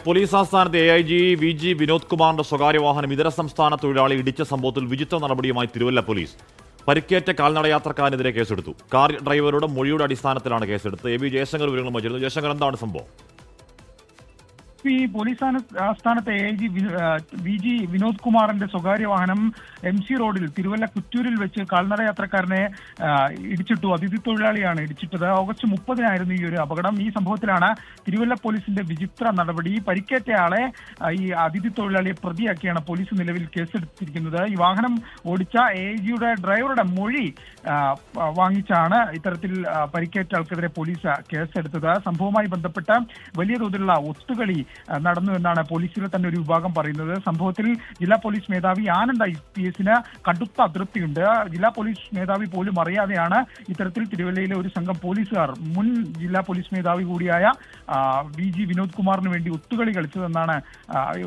Police ആസ്ഥാനത്ത് AIG VG Vinod കുമാറിന്റെ സ്വകാര്യ വാഹനം ഇതര സംസ്ഥാന തൊഴിലാളി ഇടിച്ച സംഭവത്തിൽ വിചിത്ര നടപടിയുമായി തിരുവല്ല പോലീസ്. പരിക്കേറ്റ കാൽനടയാത്രക്കാരനെതിരെ കേസെടുത്തു. കാർ ഡ്രൈവറുടെ മൊഴിയുടെ അടിസ്ഥാനത്തിലാണ് കേസെടുത്തത്. AB ജയശങ്കർ വിവരങ്ങളുമായി ചേർന്നു. ജയശങ്കർ, എന്താണ് സംഭവം? പോലീസ് ആസ്ഥാനത്തെ AIG VG വിനോദ് കുമാറിന്റെ സ്വകാര്യ വാഹനം MC റോഡിൽ തിരുവല്ല കുറ്റൂരിൽ വെച്ച് കാൽനട യാത്രക്കാരനെ ഇടിച്ചിട്ടു. അതിഥി തൊഴിലാളിയാണ് ഇടിച്ചിട്ടത്. ഓഗസ്റ്റ് 30-നായിരുന്നു ഈ ഒരു അപകടം. ഈ സംഭവത്തിലാണ് തിരുവല്ല പോലീസിന്റെ വിചിത്ര നടപടി. പരിക്കേറ്റയാളെ ഈ അതിഥി തൊഴിലാളിയെ പ്രതിയാക്കിയാണ് പോലീസ് നിലവിൽ കേസെടുത്തിരിക്കുന്നത്. ഈ വാഹനം ഓടിച്ച AIGയുടെ ഡ്രൈവറുടെ മൊഴി വാങ്ങിച്ചാണ് ഇത്തരത്തിൽ പരിക്കേറ്റ ആൾക്കെതിരെ പോലീസ് കേസെടുത്തത്. സംഭവവുമായി ബന്ധപ്പെട്ട് വലിയ തോതിലുള്ള ഒത്തുകളി നടന്നു എന്നാണ് പോലീസിലെ തന്നെ ഒരു വിഭാഗം പറയുന്നത്. സംഭവത്തിൽ ജില്ലാ പോലീസ് മേധാവി ആനന്ദ് IPS കടുത്ത അതൃപ്തിയുണ്ട്. ജില്ലാ പോലീസ് മേധാവി പോലും അറിയാതെയാണ് ഇത്തരത്തിൽ തിരുവല്ലയിലെ ഒരു സംഘം പോലീസുകാർ മുൻ ജില്ലാ പോലീസ് മേധാവി കൂടിയായ VG വിനോദ് കുമാറിന് വേണ്ടി ഒത്തുകളി കളിച്ചതെന്നാണ്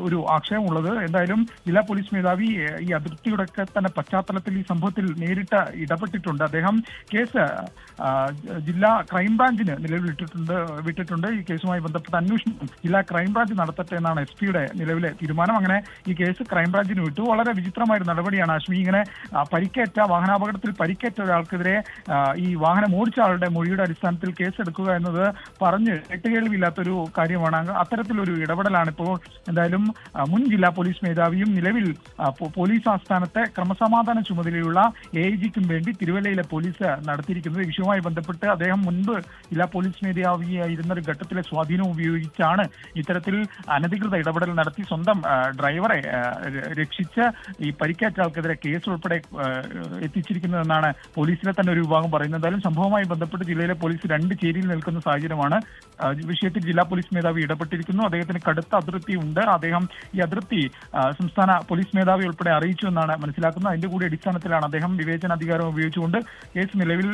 ഒരു ആക്ഷേപമുള്ളത്. എന്തായാലും ജില്ലാ പോലീസ് മേധാവി ഈ അതൃപ്തിയുടെ തന്നെ പശ്ചാത്തലത്തിൽ ഈ സംഭവത്തിൽ നേരിട്ട് ഇടപെട്ടിട്ടുണ്ട്. അദ്ദേഹം കേസ് ജില്ലാ ക്രൈംബ്രാഞ്ചിന് നിലവിൽ വിട്ടിട്ടുണ്ട്. ഈ കേസുമായി ബന്ധപ്പെട്ട അന്വേഷണം ജില്ലാ ക്രൈംബ്രാഞ്ച് നടത്തട്ടെ എന്നാണ് SP-യുടെ നിലവിലെ തീരുമാനം. അങ്ങനെ ഈ കേസ് ക്രൈംബ്രാഞ്ചിന് വിട്ടു. വളരെ വിചിത്രമായ ഒരു നടപടിയാണ് അശ്മി. ഇങ്ങനെ വാഹനാപകടത്തിൽ പരിക്കേറ്റ ഒരാൾക്കെതിരെ ഈ വാഹനം ഓടിച്ച ആളുടെ മൊഴിയുടെ അടിസ്ഥാനത്തിൽ കേസെടുക്കുക എന്നത് പറഞ്ഞ് കേട്ടുകേൾവില്ലാത്തൊരു കാര്യമാണ്. അത്തരത്തിലൊരു ഇടപെടലാണ് ഇപ്പോൾ എന്തായാലും മുൻ ജില്ലാ പോലീസ് മേധാവിയും നിലവിൽ പോലീസ് ആസ്ഥാനത്തെ ക്രമസമാധാന ചുമതലയുള്ള AIGക്കും വേണ്ടി തിരുവല്ലയിലെ പോലീസ് നടത്തിയിരിക്കുന്നത്. ഈ വിഷയവുമായി ബന്ധപ്പെട്ട് അദ്ദേഹം മുൻപ് ജില്ലാ പോലീസ് മേധാവിയായിരുന്ന ഒരു ഘട്ടത്തിലെ സ്വാധീനം ഉപയോഗിച്ചാണ് ഇത്തരത്തിൽ അനധികൃത ഇടപെടൽ നടത്തി സ്വന്തം ഡ്രൈവറെ രക്ഷിച്ച് ഈ പരിക്കേറ്റ ആൾക്കെതിരെ കേസ് ഉൾപ്പെടെ എത്തിച്ചിരിക്കുന്നതെന്നാണ് പോലീസിലെ തന്നെ ഒരു വിഭാഗം പറയുന്നത്. എന്തായാലും സംഭവവുമായി ബന്ധപ്പെട്ട് ജില്ലയിലെ പോലീസ് രണ്ട് ചേരിയിൽ നിൽക്കുന്ന സാഹചര്യമാണ്. വിഷയത്തിൽ ജില്ലാ പോലീസ് മേധാവി ഇടപെട്ടിരിക്കുന്നു. അദ്ദേഹത്തിന് കടുത്ത അതൃപ്തി ഉണ്ട്. അദ്ദേഹം ഈ അതൃപ്തി സംസ്ഥാന പോലീസ് മേധാവി ഉൾപ്പെടെ അറിയിച്ചു എന്നാണ് മനസ്സിലാക്കുന്നത്. അതിന്റെ കൂടി അടിസ്ഥാനത്തിലാണ് അദ്ദേഹം വിവേചനാധികാരം ഉപയോഗിച്ചുകൊണ്ട് കേസ് നിലവിൽ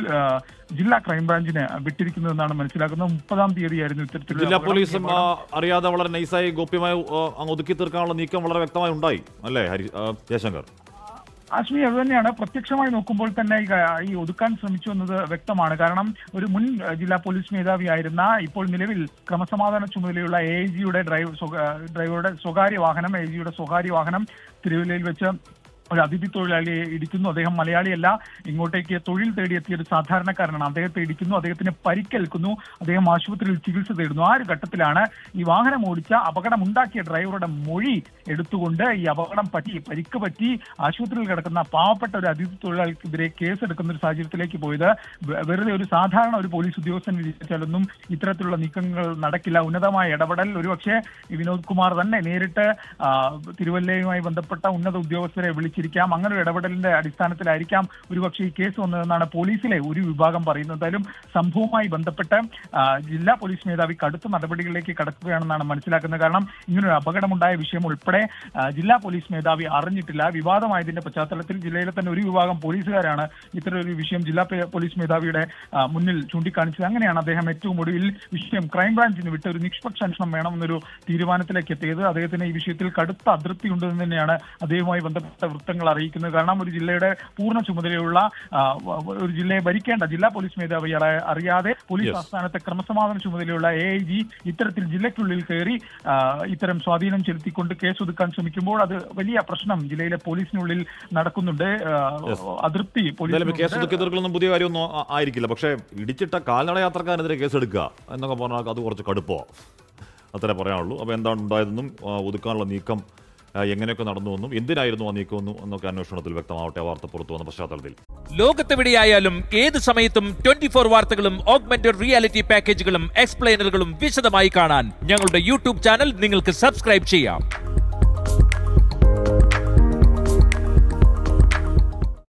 ജില്ലാ ക്രൈംബ്രാഞ്ചിന് വിട്ടിരിക്കുന്നതെന്നാണ് മനസ്സിലാക്കുന്നത്. 30-ാം തീയതിയായിരുന്നു ഇത്തരത്തിൽ ജില്ലാ പോലീസും അറിയാതെ വളരെ നൈസായി ഗോപ്യമായി ഒതുക്കി തീർക്കാനുള്ള നീക്കം വളരെ വ്യക്തമായി ഉണ്ടായി അല്ലേ ജയശങ്കർ? അശ്മി, അത് തന്നെയാണ്. പ്രത്യക്ഷമായി നോക്കുമ്പോൾ തന്നെ ഈ ഒതുക്കാൻ ശ്രമിച്ചു എന്നത് വ്യക്തമാണ്. കാരണം ഒരു മുൻ ജില്ലാ പോലീസ് മേധാവിയായിരുന്ന ഇപ്പോൾ നിലവിൽ ക്രമസമാധാന ചുമതലയുള്ള AIGയുടെ ഡ്രൈവറുടെ സ്വകാര്യ വാഹനം AIGയുടെ സ്വകാര്യ വാഹനം തിരുവല്ലയിൽ വെച്ച് ഒരു അതിഥി തൊഴിലാളിയെ ഇടിക്കുന്നു. അദ്ദേഹം മലയാളിയല്ല, ഇങ്ങോട്ടേക്ക് തൊഴിൽ തേടിയെത്തിയ ഒരു സാധാരണക്കാരനാണ്. അദ്ദേഹത്തെ ഇടിക്കുന്നു, അദ്ദേഹത്തിന് പരിക്കേൽക്കുന്നു, അദ്ദേഹം ആശുപത്രിയിൽ ചികിത്സ തേടുന്നു. ആ ഒരു ഘട്ടത്തിലാണ് ഈ വാഹനം ഓടിച്ച അപകടമുണ്ടാക്കിയ ഡ്രൈവറുടെ മൊഴി എടുത്തുകൊണ്ട് ഈ പരിക്ക് പറ്റി ആശുപത്രിയിൽ കിടക്കുന്ന പാവപ്പെട്ട ഒരു അതിഥി തൊഴിലാളിക്കെതിരെ കേസെടുക്കുന്ന ഒരു സാഹചര്യത്തിലേക്ക് പോയത്. വെറുതെ ഒരു സാധാരണ ഒരു പോലീസ് ഉദ്യോഗസ്ഥൻ വിചാരിച്ചാലൊന്നും ഇത്തരത്തിലുള്ള നീക്കങ്ങൾ നടക്കില്ല. ഉന്നതമായ ഇടപെടൽ ഒരുപക്ഷെ വിനോദ് കുമാർ തന്നെ നേരിട്ട് തിരുവല്ലയുമായി ബന്ധപ്പെട്ട ഉന്നത ഉദ്യോഗസ്ഥരെ വിളിച്ചിരിക്കാം. അങ്ങനെ ഒരു ഇടപെടലിന്റെ അടിസ്ഥാനത്തിലായിരിക്കാം ഒരുപക്ഷെ ഈ കേസ് വന്നതെന്നാണ് പോലീസിലെ ഒരു വിഭാഗം പറയുന്നത്. എന്തായാലും സംഭവവുമായി ബന്ധപ്പെട്ട് ജില്ലാ പോലീസ് മേധാവി കടുത്ത നടപടികളിലേക്ക് കടക്കുകയാണെന്നാണ് മനസ്സിലാക്കുന്നത്. കാരണം ഇങ്ങനൊരു അപകടമുണ്ടായ വിഷയം ഉൾപ്പെടെ ജില്ലാ പോലീസ് മേധാവി അറിഞ്ഞിട്ടില്ല. വിവാദമായതിന്റെ പശ്ചാത്തലത്തിൽ ജില്ലയിലെ തന്നെ ഒരു വിഭാഗം പോലീസുകാരാണ് ഇത്തരമൊരു വിഷയം ജില്ലാ പോലീസ് മേധാവിയുടെ മുന്നിൽ ചൂണ്ടിക്കാണിച്ചത്. അങ്ങനെയാണ് അദ്ദേഹം ഏറ്റവും ഒടുവിൽ വിഷയം ക്രൈംബ്രാഞ്ചിന് വിട്ട് ഒരു നിഷ്പക്ഷ അന്വേഷണം വേണമെന്നൊരു തീരുമാനത്തിലേക്ക് എത്തിയത്. അദ്ദേഹത്തിന് ഈ വിഷയത്തിൽ കടുത്ത അതൃപ്തി ഉണ്ടെന്ന് തന്നെയാണ് അദ്ദേഹവുമായി ബന്ധപ്പെട്ട വൃത്തങ്ങൾ അറിയിക്കുന്നത്. കാരണം ഒരു ജില്ലയുടെ പൂർണ്ണ ചുമതലയുള്ള ഒരു ജില്ലയെ ഭരിക്കേണ്ട ജില്ലാ പോലീസ് മേധാവി അറിയാതെ പോലീസ് ആസ്ഥാനത്തെ ക്രമസമാധാന ചുമതലയുള്ള AIG ഇത്തരത്തിൽ ജില്ലയ്ക്കുള്ളിൽ കയറി ഇത്തരം സ്വാധീനം ചെലുത്തിക്കൊണ്ട് കേസ് ഒതുക്കാൻ ശ്രമിക്കുമ്പോൾ അത് വലിയ പ്രശ്നം ജില്ലയിലെ പോലീസിനുള്ളിൽ നടക്കുന്നുണ്ട്. അതൃപ്തി കേസൊന്നും പുതിയ കാര്യമൊന്നും ആയിരിക്കില്ല. പക്ഷേ ഇടിച്ചിട്ട കാൽനട യാത്രക്കാരെതിരെ കേസെടുക്കുക എന്നൊക്കെ പറഞ്ഞാൽ അത് കുറച്ച് കടുപ്പോ അത്രേ പറയാനുള്ളൂ. അപ്പോൾ എന്താണ് ഉണ്ടായതെന്നും ഒതുക്കാനുള്ള നീക്കം എങ്ങനെയൊക്കെ നടന്നുവെന്നും എന്തിനായിരുന്നു ആ നീക്കമെന്നും എന്നൊക്കെ അന്വേഷണത്തിൽ വ്യക്തമാവട്ടെ. വാർത്ത പുറത്തു വന്ന പശ്ചാത്തലത്തിൽ ലോകത്തെവിടെയായാലും ഏത് സമയത്തും 24 വാർത്തകളും ഓഗ്മെന്റഡ് റിയാലിറ്റി പാക്കേജുകളും എക്സ്പ്ലെയിനറുകളും വിശദമായി കാണാൻ ഞങ്ങളുടെ YouTube ചാനൽ നിങ്ങൾക്ക് സബ്സ്ക്രൈബ് ചെയ്യാം.